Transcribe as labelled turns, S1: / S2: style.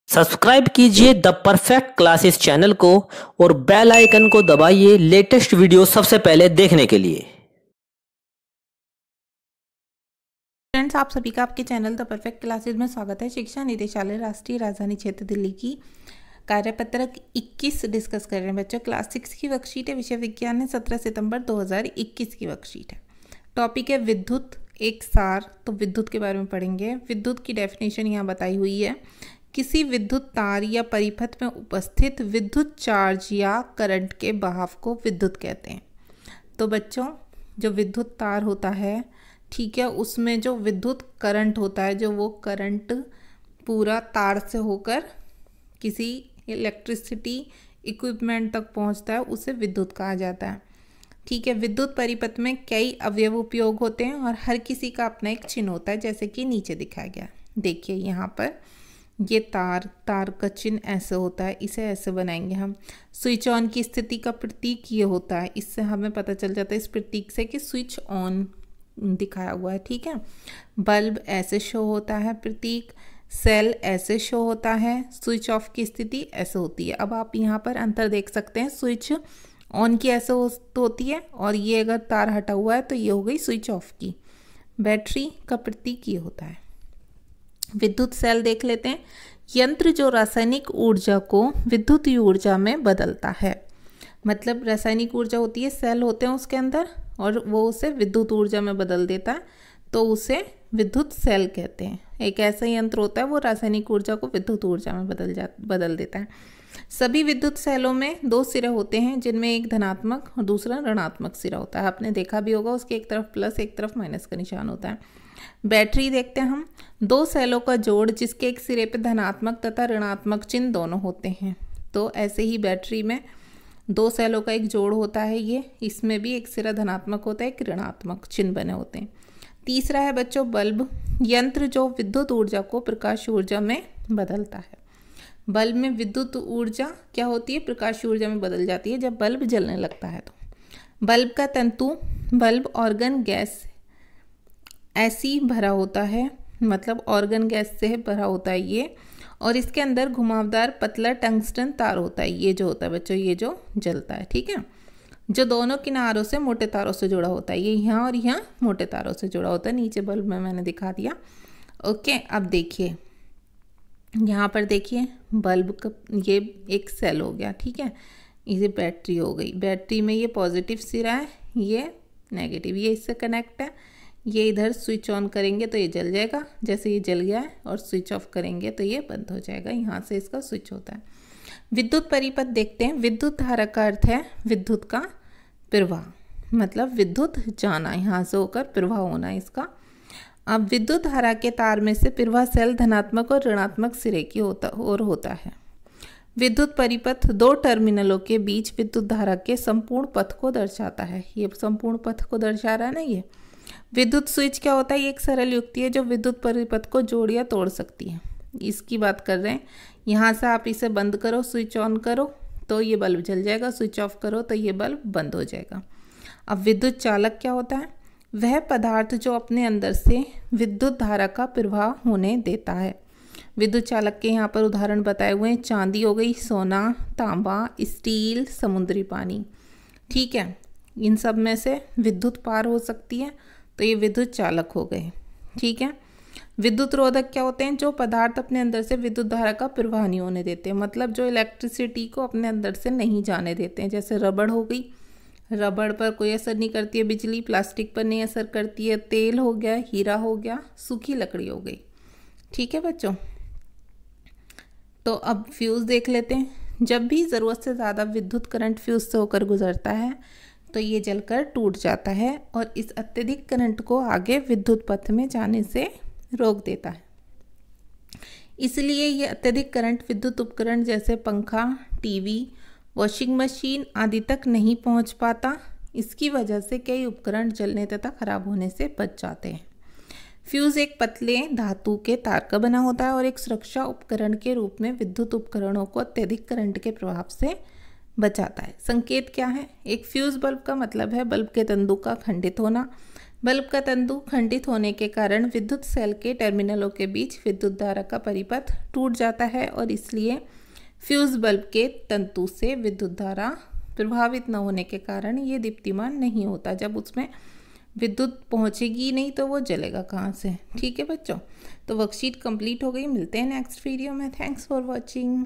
S1: Subscribe कीजिए the perfect classes channel को और बेल आइकन को दबाइए लेटेस्ट वीडियो सबसे पहले देखने के लिए।
S2: फ्रेंड्स, आप सभी का आपके चैनल द परफेक्ट क्लासेस में स्वागत है। शिक्षा निदेशालय राष्ट्रीय राजधानी क्षेत्र दिल्ली की कार्यपत्रक 21 डिस्कस कर रहे हैं बच्चों। क्लास 6 की वर्कशीट है, विषय विज्ञान है, 17 सितंबर 2021 की वर्कशीट है। टॉपिक है विद्युत, एक सार। तो विद्युत के बारे में पढ़ेंगे। विद्युत की डेफिनेशन यहाँ बताई हुई है। किसी विद्युत तार या परिपथ में उपस्थित विद्युत चार्ज या करंट के बहाव को विद्युत कहते हैं। तो बच्चों, जो विद्युत तार होता है, ठीक है, उसमें जो विद्युत करंट होता है, जो वो करंट पूरा तार से होकर किसी इलेक्ट्रिसिटी इक्विपमेंट तक पहुंचता है, उसे विद्युत कहा जाता है। ठीक है, विद्युत परिपथ में कई अवयव उपयोग होते हैं और हर किसी का अपना एक चिन्ह होता है, जैसे कि नीचे दिखाया गया। देखिए यहाँ पर ये तार का चिन्ह ऐसे होता है, इसे ऐसे बनाएंगे हम। स्विच ऑन की स्थिति का प्रतीक ये होता है, इससे हमें पता चल जाता है इस प्रतीक से कि स्विच ऑन दिखाया हुआ है। ठीक है, बल्ब ऐसे शो होता है प्रतीक, सेल ऐसे शो होता है, स्विच ऑफ की स्थिति ऐसे होती है। अब आप यहाँ पर अंतर देख सकते हैं, स्विच ऑन की ऐसे होती है और ये अगर तार हटा हुआ है तो ये हो गई स्विच ऑफ की। बैटरी का प्रतीक ये होता है। विद्युत सेल देख लेते हैं। यंत्र जो रासायनिक ऊर्जा को विद्युत ऊर्जा में बदलता है, मतलब रासायनिक ऊर्जा होती है, सेल होते हैं उसके अंदर और वो उसे विद्युत ऊर्जा में बदल देता है, तो उसे विद्युत सेल कहते हैं। एक ऐसा यंत्र होता है वो रासायनिक ऊर्जा को विद्युत ऊर्जा में बदल देता है। सभी विद्युत सेलों में दो सिरे होते हैं, जिनमें एक धनात्मक और दूसरा ऋणात्मक सिरा होता है। आपने देखा भी होगा, उसके एक तरफ प्लस एक तरफ माइनस का निशान होता है। बैटरी देखते हैं हम। दो सेलों का जोड़ जिसके एक सिरे पे धनात्मक तथा ऋणात्मक चिन्ह दोनों होते हैं। तो ऐसे ही बैटरी में दो सेलों का एक जोड़ होता है, ये इसमें भी एक सिरा धनात्मक होता है, एक ऋणात्मक चिन्ह बने होते हैं। तीसरा है बच्चों बल्ब, यंत्र जो विद्युत ऊर्जा को प्रकाश ऊर्जा में बदलता है। बल्ब में विद्युत ऊर्जा क्या होती है, प्रकाश ऊर्जा में बदल जाती है जब बल्ब जलने लगता है। तो बल्ब का तंतु, बल्ब ऑर्गन गैस ऐसी भरा होता है, मतलब ऑर्गन गैस से भरा होता है ये, और इसके अंदर घुमावदार पतला टंगस्टन तार होता है, ये जो होता है बच्चों, ये जो जलता है। ठीक है, जो दोनों किनारों से मोटे तारों से जुड़ा होता है, ये यहाँ और यहाँ मोटे तारों से जुड़ा होता है। नीचे बल्ब में मैंने दिखा दिया। ओके, अब देखिए यहाँ पर देखिए बल्ब का ये एक सेल हो गया। ठीक है, ये बैटरी हो गई। बैटरी में ये पॉजिटिव सिरा है, ये नेगेटिव, ये इससे कनेक्ट है। ये इधर स्विच ऑन करेंगे तो ये जल जाएगा, जैसे ये जल गया है, और स्विच ऑफ करेंगे तो ये बंद हो जाएगा। यहाँ से इसका स्विच होता है। विद्युत परिपथ देखते हैं। विद्युत धारा का अर्थ है विद्युत का प्रवाह, मतलब विद्युत जाना, यहाँ से होकर प्रवाह होना इसका। अब विद्युत धारा के तार में से प्रवाह सेल धनात्मक और ऋणात्मक सिरे की होता है। विद्युत परिपथ दो टर्मिनलों के बीच विद्युत धारा के संपूर्ण पथ को दर्शाता है। ये संपूर्ण पथ को दर्शा रहा है ना। ये विद्युत स्विच क्या होता है, ये एक सरल युक्ति है जो विद्युत परिपथ को जोड़ या तोड़ सकती है। इसकी बात कर रहे हैं। यहाँ से आप इसे बंद करो, स्विच ऑन करो तो ये बल्ब जल जाएगा, स्विच ऑफ करो तो ये बल्ब बंद हो जाएगा। अब विद्युत चालक क्या होता है, वह पदार्थ जो अपने अंदर से विद्युत धारा का प्रवाह होने देता है। विद्युत चालक के यहाँ पर उदाहरण बताए हुए हैं। चांदी हो गई, सोना, तांबा, स्टील, समुद्री पानी। ठीक है, इन सब में से विद्युत पार हो सकती है, तो ये विद्युत चालक हो गए। ठीक है, विद्युत रोधक क्या होते हैं, जो पदार्थ अपने अंदर से विद्युत धारा का प्रवाह नहीं होने देते, मतलब जो इलेक्ट्रिसिटी को अपने अंदर से नहीं जाने देते हैं। जैसे रबड़ हो गई, रबड़ पर कोई असर नहीं करती है बिजली, प्लास्टिक पर नहीं असर करती है, तेल हो गया, हीरा हो गया, सूखी लकड़ी हो गई। ठीक है बच्चों, तो अब फ्यूज़ देख लेते हैं। जब भी ज़रूरत से ज़्यादा विद्युत करंट फ्यूज़ से होकर गुजरता है तो ये जलकर टूट जाता है और इस अत्यधिक करंट को आगे विद्युत पथ में जाने से रोक देता है। इसलिए ये अत्यधिक करंट विद्युत उपकरण जैसे पंखा, टीवी, वॉशिंग मशीन आदि तक नहीं पहुंच पाता। इसकी वजह से कई उपकरण जलने तथा खराब होने से बच जाते हैं। फ्यूज़ एक पतले धातु के तार का बना होता है और एक सुरक्षा उपकरण के रूप में विद्युत उपकरणों को अत्यधिक करंट के प्रभाव से बचाता है। संकेत क्या है, एक फ्यूज़ बल्ब का मतलब है बल्ब के तंतु का खंडित होना। बल्ब का तंतु खंडित होने के कारण विद्युत सेल के टर्मिनलों के बीच विद्युत धारा का परिपथ टूट जाता है और इसलिए फ्यूज बल्ब के तंतु से विद्युत धारा प्रभावित न होने के कारण ये दीप्तिमान नहीं होता। जब उसमें विद्युत पहुंचेगी नहीं तो वो जलेगा कहाँ से। ठीक है बच्चों, तो वर्कशीट कंप्लीट हो गई। मिलते हैं नेक्स्ट वीडियो में। Thanks for watching.